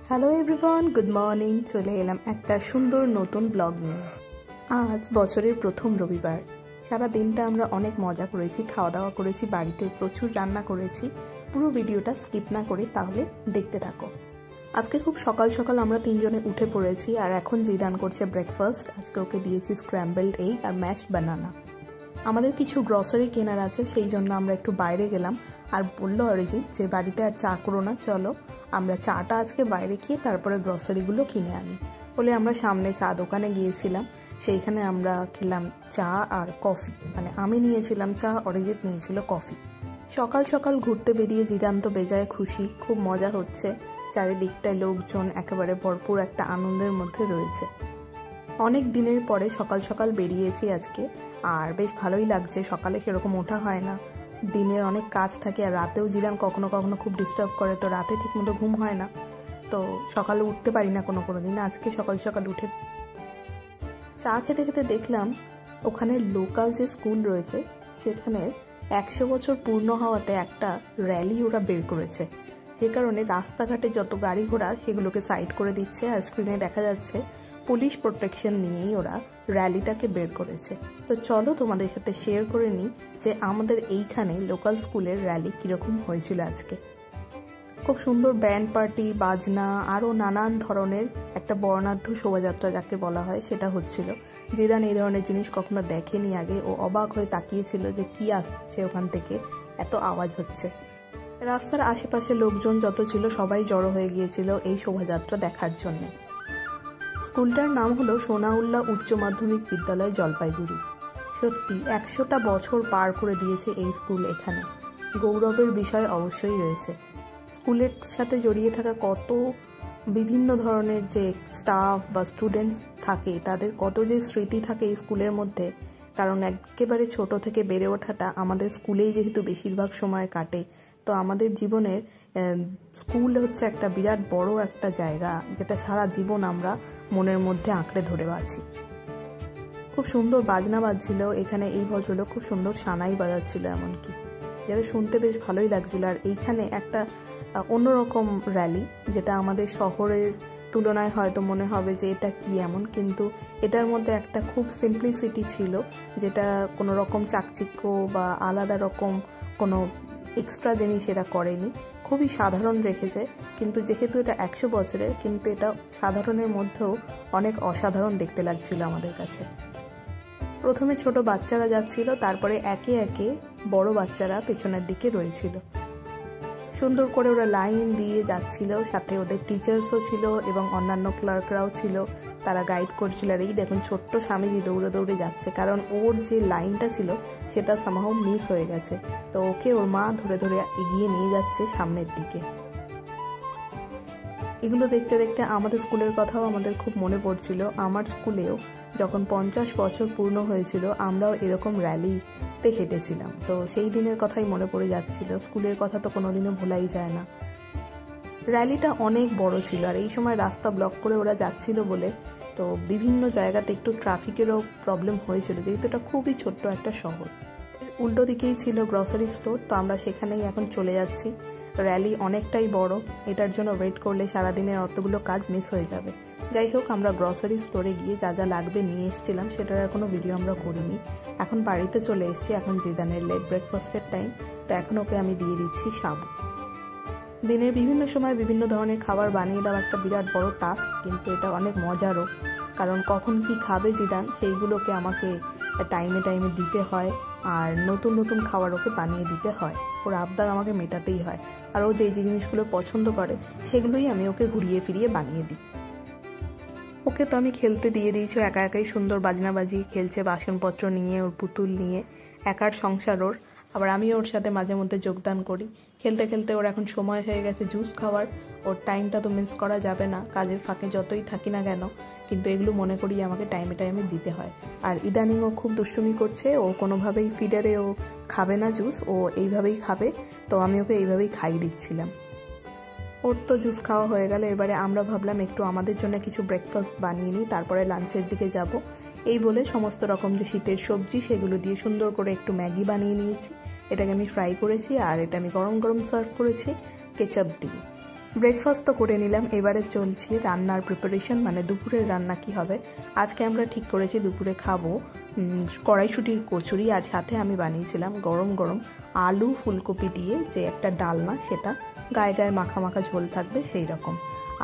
Hello everyone, good morning. চলে এলাম একটা সুন্দর নতুন ব্লগ নিয়ে। আজ বছরের প্রথম রবিবার। সারা দিনটা আমরা অনেক মজা করেছি, খাওয়া দাওয়া করেছি, বাড়িতে প্রচুর রান্না করেছি। পুরো ভিডিওটা স্কিপ না করে তাহলে দেখতে থাকো। আজকে খুব সকাল সকাল আমরা তিনজনে উঠে পড়েছি আর এখন জিদান করছে ব্রেকফাস্ট। আজকে ওকে দিয়েছি স্ক্র্যাম্বলড এগ আর ম্যাশড বানানা। আমাদের কিছু গ্রসারি কেনার আছে, সেই জন্য আমরা একটু বাইরে গেলাম। আর বললো অরিজিৎ যে বাড়িতে আর চা করো না, চলো আমরা চাটা আজকে বাইরে খেয়ে তারপরে গ্রসারিগুলো কিনে আনি। বলে আমরা সামনে চা দোকানে গিয়েছিলাম, সেইখানে আমরা খেলাম চা আর কফি। মানে আমি নিয়েছিলাম চা, অরিজিৎ নিয়েছিল কফি। সকাল সকাল ঘুরতে বেরিয়ে জিদান তো বেজায় খুশি, খুব মজা হচ্ছে। চারিদিকটায় লোকজন, একেবারে ভরপুর একটা আনন্দের মধ্যে রয়েছে। অনেক দিনের পরে সকাল সকাল বেরিয়েছি আজকে, আর বেশ ভালোই লাগছে। সকালে সেরকম ওঠা হয় না, দিনের অনেক কাজ থাকে, আর রাতেও জিদান কখনো কখনো খুব ডিস্টার্ব করে, তো রাতে ঠিকমতো ঘুম হয় না, তো সকালে উঠতে পারি না কোনো দিন। আজকে সকাল সকাল উঠে চা খেতে খেতে দেখলাম ওখানে লোকাল যে স্কুল রয়েছে সেখানে 100 বছর পূর্ণ হওয়াতে একটা র্যালি ওরা বের করেছে। সে কারণে রাস্তাঘাটে যত গাড়ি ঘোড়া সেগুলোকে সাইড করে দিচ্ছে, আর স্ক্রিনে দেখা যাচ্ছে পুলিশ প্রোটেকশন নিয়েই ওরা র্যালিটাকে বের করেছে। তো চলো তোমাদের সাথে শেয়ার করে নিই যে আমাদের এইখানে লোকাল স্কুলের র্যালি কীরকম হয়েছিল আজকে। খুব সুন্দর ব্যান্ড পার্টি, বাজনা, আরও নানান ধরনের একটা বর্ণাঢ্য শোভাযাত্রা যাকে বলা হয় সেটা হচ্ছিল। জিদান এই ধরনের জিনিস কখনো দেখেনি আগে, ও অবাক হয়ে তাকিয়েছিল যে কি আসছে ওখান থেকে, এত আওয়াজ হচ্ছে। রাস্তার আশেপাশে লোকজন যত ছিল সবাই জড়ো হয়ে গিয়েছিল এই শোভাযাত্রা দেখার জন্যে। স্কুলটার নাম হলো সোনাউল্লাহ উচ্চ মাধ্যমিক বিদ্যালয়, জলপাইগুড়ি। সত্যি 100টা বছর পার করে দিয়েছে এই স্কুল এখানে। গৌরবের বিষয় অবশ্যই রয়েছে। স্কুলের সাথে জড়িয়ে থাকা কত বিভিন্ন ধরনের যে স্টাফ বা স্টুডেন্টস থাকে, তাদের কত যে স্মৃতি থাকে এই স্কুলের মধ্যে। কারণ একেবারে ছোট থেকে বেড়ে ওঠাটা আমাদের স্কুলেই যেহেতু বেশিরভাগ সময় কাটে, তো আমাদের জীবনের স্কুল হচ্ছে একটা বিরাট বড় একটা জায়গা, যেটা সারা জীবন আমরা মনের মধ্যে আঁকড়ে ধরে আছি। খুব সুন্দর বাজনা বাজছিল এখানে, এই ভদ্রলোক খুব সুন্দর সানাই বাজাচ্ছিল এমনকি, যেটা শুনতে বেশ ভালোই লাগছিল। আর এইখানে একটা অন্যরকম র্যালি, যেটা আমাদের শহরের তুলনায় হয়তো মনে হবে যে এটা কি এমন, কিন্তু এটার মধ্যে একটা খুব সিম্পলিসিটি ছিল, যেটা কোনো রকম চাকচিক্য বা আলাদা রকম কোনো এক্সট্রা জিনিস এরা করেনি, খুবই সাধারণ রেখেছে। কিন্তু যেহেতু এটা 100 বছরের, কিন্তু এটা সাধারণের মধ্যেও অনেক অসাধারণ দেখতে লাগছিল আমাদের কাছে। প্রথমে ছোট বাচ্চারা যাচ্ছিল, তারপরে একে একে বড় বাচ্চারা পেছনের দিকে রয়েছিল। সুন্দর করে ওরা লাইন দিয়ে যাচ্ছিল, সাথে ওদের টিচার্সও ছিল এবং অন্যান্য ক্লার্করাও ছিল, তারা গাইড করছিল। আর এই দেখুন ছোট্ট স্বামীজি দৌড়ে দৌড়ে যাচ্ছে, কারণ ওর যে লাইনটা ছিল সেটা সামহাও মিস হয়ে গেছে, তো ওকে ওর মা ধরে ধরে এগিয়ে নিয়ে যাচ্ছে সামনের দিকে। এগুলো দেখতে দেখতে আমাদের স্কুলের কথাও আমাদের খুব মনে পড়ছিল। আমার স্কুলেও যখন 50 বছর পূর্ণ হয়েছিল, আমরাও এরকম র্যালিতে হেঁটেছিলাম, তো সেই দিনের কথাই মনে পড়ে যাচ্ছিল। স্কুলের কথা তো কোনোদিনও ভোলাই যায় না। র্যালিটা অনেক বড় ছিল, আর এই সময় রাস্তা ব্লক করে ওরা যাচ্ছিল বলে তো বিভিন্ন জায়গাতে একটু ট্রাফিকেরও প্রবলেম হয়েছিল, যেহেতু এটা খুবই ছোট্ট একটা শহর। উল্টো দিকেই ছিল গ্রসারি স্টোর, তো আমরা সেখানেই এখন চলে যাচ্ছি। র্যালি অনেকটাই বড়, এটার জন্য ওয়েট করলে সারাদিনের অতগুলো কাজ মিস হয়ে যাবে। যাই হোক, আমরা গ্রসারি স্টোরে গিয়ে যা যা লাগবে নিয়ে এসেছিলাম, সেটার আর কোনো ভিডিও আমরা করিনি। এখন বাড়িতে চলে এসেছি, এখন জিদানের লেট ব্রেকফাস্টের টাইম, তো এখন ওকে আমি দিয়ে দিচ্ছি সাবু। দিনের বিভিন্ন সময় বিভিন্ন ধরনের খাবার বানিয়ে দেওয়া একটা বিরাট বড় টাস্ক, কিন্তু এটা অনেক মজারও, কারণ কখন কি খাবে জিদান সেইগুলোকে আমাকে টাইমে টাইমে দিতে হয়, আর নতুন নতুন খাবার ওকে বানিয়ে দিতে হয়। ওর আবদার আমাকে মেটাতেই হয়, আর ও যে জিনিসগুলো পছন্দ করে সেগুলোই আমি ওকে ঘুরিয়ে ফিরিয়ে বানিয়ে দিই। ওকে তো আমি খেলতে দিয়ে দিয়েছি, একা একাই সুন্দর বাজনা বাজিয়ে খেলছে, বাসনপত্র নিয়ে, ওর পুতুল নিয়ে। একার সংসার ওর, আবার আমি ওর সাথে মাঝে মধ্যে যোগদান করি। খেলতে খেলতে ওর এখন সময় হয়ে গেছে জুস খাওয়ার। ওর টাইমটা তো মিস করা যাবে না, কাজের ফাঁকে যতই থাকি না কেন, কিন্তু এগুলো মনে করি আমাকে টাইমে টাইমে দিতে হয়। আর ইদানিং ও খুব দুষ্টুমি করছে, ও কোনোভাবেই ফিডারে ও খাবে না জুস, ও এইভাবেই খাবে, তো আমি ওকে এইভাবেই খাইয়ে দিচ্ছিলাম। ওর তো জুস খাওয়া হয়ে গেল, এবারে আমরা ভাবলাম একটু আমাদের জন্য কিছু ব্রেকফাস্ট বানিয়ে নিই, তারপরে লাঞ্চের দিকে যাব। এই বলে সমস্ত রকম যে শীতের সবজি সেগুলো দিয়ে সুন্দর করে একটু ম্যাগি বানিয়ে নিয়েছি। এটাকে আমি ফ্রাই করেছি, আর এটা আমি গরম গরম সার্ভ করেছি কেচাপ দিয়ে। ব্রেকফাস্ট তো করে নিলাম, এবারে চলছে রান্নার প্রিপারেশন, মানে দুপুরের রান্না কি হবে। আজকে আমরা ঠিক করেছি দুপুরে খাবো কড়াইশুঁটির কচুরি, আর সাথে আমি বানিয়েছিলাম গরম গরম আলু ফুলকপি দিয়ে যে একটা ডালনা, সেটা গায়ে গায়ে মাখা মাখা ঝোল থাকবে সেই রকম।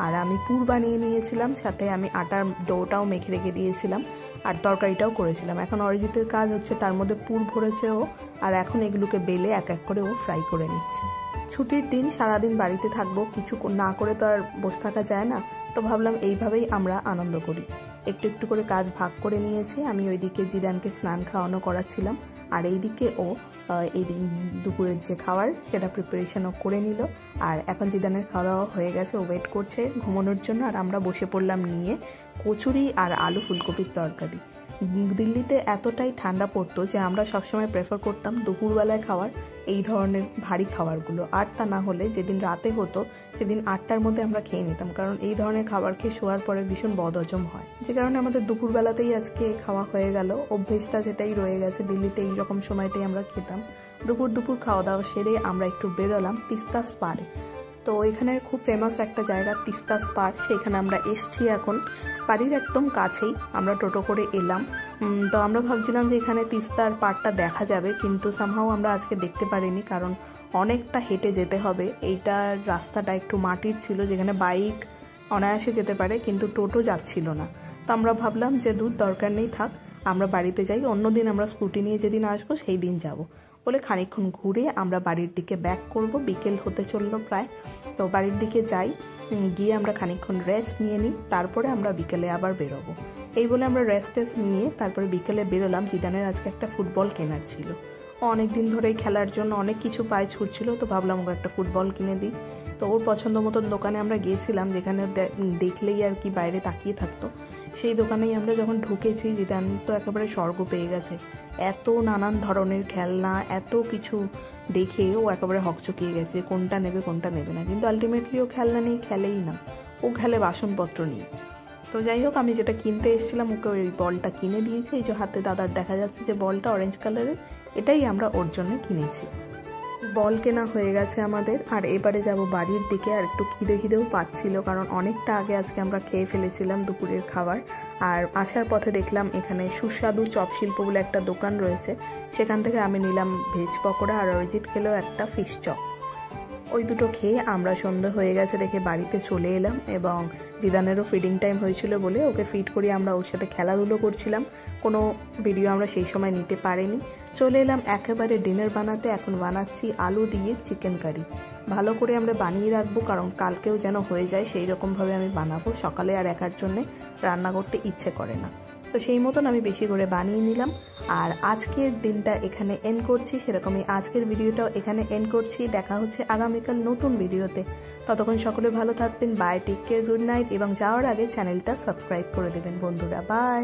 আর আমি পুর বানিয়ে নিয়েছিলাম, সাথে আমি আটার ডোটাও মেখে রেখে দিয়েছিলাম, আর তরকারিটাও করেছিলাম। এখন অরিজিতের কাজ হচ্ছে তার মধ্যে পুর ভরেছে ও, আর এখন এগুলোকে বেলে এক এক করে ও ফ্রাই করে নিচ্ছে। ছুটির দিন সারাদিন বাড়িতে থাকবো, কিছু না করে তো আর বসে থাকা যায় না, তো ভাবলাম এইভাবেই আমরা আনন্দ করি। একটু একটু করে কাজ ভাগ করে নিয়েছি। আমি ওইদিকে জিদানকে স্নান খাওয়ানো করাচ্ছিলাম, আর এইদিকে ও এই দুপুরের যে খাবার সেটা প্রিপারেশনও করে নিল। আর এখন জিদানের খাওয়া দাওয়া হয়ে গেছে, ও ওয়েট করছে ঘুমানোর জন্য, আর আমরা বসে পড়লাম নিয়ে কচুরি আর আলু ফুলকপির তরকারি। দিল্লিতে এতটাই ঠান্ডা পড়তো যে আমরা সবসময় প্রেফার করতাম দুপুরবেলায় খাওয়ার এই ধরনের ভারী খাবারগুলো, আর তা না হলে যেদিন রাতে হতো সেদিন 8টার মধ্যে আমরা খেয়ে নিতাম, কারণ এই ধরনের খাবার খেয়ে শোয়ার পরে ভীষণ বদহজম হয়, যে কারণে আমাদের দুপুরবেলাতেই আজকে খাওয়া হয়ে গেল। অভ্যেসটা যেটাই রয়ে গেছে, দিল্লিতে এইরকম সময়তেই আমরা খেতাম। দুপুর খাওয়া দাওয়া সেরে আমরা একটু বেরোলাম তিস্তা স্পারে। তো এখানের খুব ফেমাস একটা জায়গা তিস্তা স্পার, সেইখানে আমরা এসছি এখন। বাড়ির একদম কাছেই আমরা টোটো করে এলাম। তো আমরা ভাবছিলাম যে এখানে তিস্তার পাড়টা দেখা যাবে, কিন্তু সামহাও আমরা আজকে দেখতে পারিনি, কারণ অনেকটা হেঁটে যেতে হবে। এইটার রাস্তাটা একটু মাটির ছিল, যেখানে বাইক অনায়াসে যেতে পারে, কিন্তু টোটো যাচ্ছিল না। তো আমরা ভাবলাম যে দূর দরকার নেই, থাক আমরা বাড়িতে যাই, অন্যদিন আমরা স্কুটি নিয়ে যেদিন আসবো সেই দিন যাব বলে খানিকক্ষণ ঘুরে আমরা বাড়ির দিকে ব্যাক করব। বিকেল হতে চললো প্রায়, তো বাড়ির দিকে যাই, গিয়ে আমরা খানিকক্ষণ রেস্ট নিয়ে নিই, তারপরে আমরা বিকেলে আবার বেরোবো। এই বলে আমরা রেস্ট নিয়ে তারপরে বিকেলে বেরোলাম। জিদানের আজকে একটা ফুটবল কেনার ছিল, ও অনেক দিন ধরেই খেলার জন্য অনেক কিছু পায়ে ছুটছিল, তো ভাবলাম ওকে একটা ফুটবল কিনে দিই। তো ওর পছন্দ মতন দোকানে আমরা গিয়েছিলাম, যেখানে দেখলেই আর কি বাইরে তাকিয়ে থাকতো। সেই দোকানেই আমরা যখন ঢুকেছি, জিদান তো একেবারে স্বর্গ পেয়ে গেছে। এত নানান ধরনের খেলনা, এত কিছু দেখে ও একেবারে হকচকিয়ে গেছে কোনটা নেবে কোনটা নেবে না, কিন্তু আলটিমেটলি ও খেলনা নিয়ে খেলেই না, ও খেলে বাসনপত্র নিয়ে। তো যাই হোক, আমি যেটা কিনতে এসেছিলাম ওকে ওই বলটা কিনে দিয়েছি। এই যে হাতে দাদার দেখা যাচ্ছে যে বলটা অরেঞ্জ কালারের, এটাই আমরা ওর জন্য কিনেছি। বল কেনা হয়ে গেছে আমাদের, আর এবারে যাব বাড়ির দিকে। আর একটু খিদেও পাচ্ছিল, কারণ অনেকটা আগে আজকে আমরা খেয়ে ফেলেছিলাম দুপুরের খাবার। আর আসার পথে দেখলাম এখানে সুস্বাদু চপ শিল্প বলে একটা দোকান রয়েছে, সেখান থেকে আমি নিলাম ভেজ পকোড়া, আর অরিজিৎ খেলো একটা ফিশ চপ। ওই দুটো খেয়ে আমরা সন্ধ্যা হয়ে গেছে দেখে বাড়িতে চলে এলাম, এবং জিদানেরও ফিডিং টাইম হয়েছিল বলে ওকে ফিড করি আমরা ওর সাথে খেলাধুলো করছিলাম। কোনো ভিডিও আমরা সেই সময় নিতে পারিনি। চলে এলাম একেবারে ডিনার বানাতে। এখন বানাচ্ছি আলু দিয়ে চিকেন কারি। ভালো করে আমরা বানিয়ে রাখবো, কারণ কালকেও যেন হয়ে যায় সেই রকমভাবে আমি বানাবো। সকালে আর একার জন্যে রান্না করতে ইচ্ছে করে না, তো সেই মতন আমি বেশি করে বানিয়ে নিলাম। আর আজকের দিনটা এখানে এন্ড করছি, সেরকমই আজকের ভিডিওটাও এখানে এন্ড করছি। দেখা হচ্ছে আগামীকাল নতুন ভিডিওতে। ততক্ষণ সকলে ভালো থাকবেন। Bye, take care, good night, এবং যাওয়ার আগে চ্যানেলটা সাবস্ক্রাইব করে দেবেন বন্ধুরা। বাই।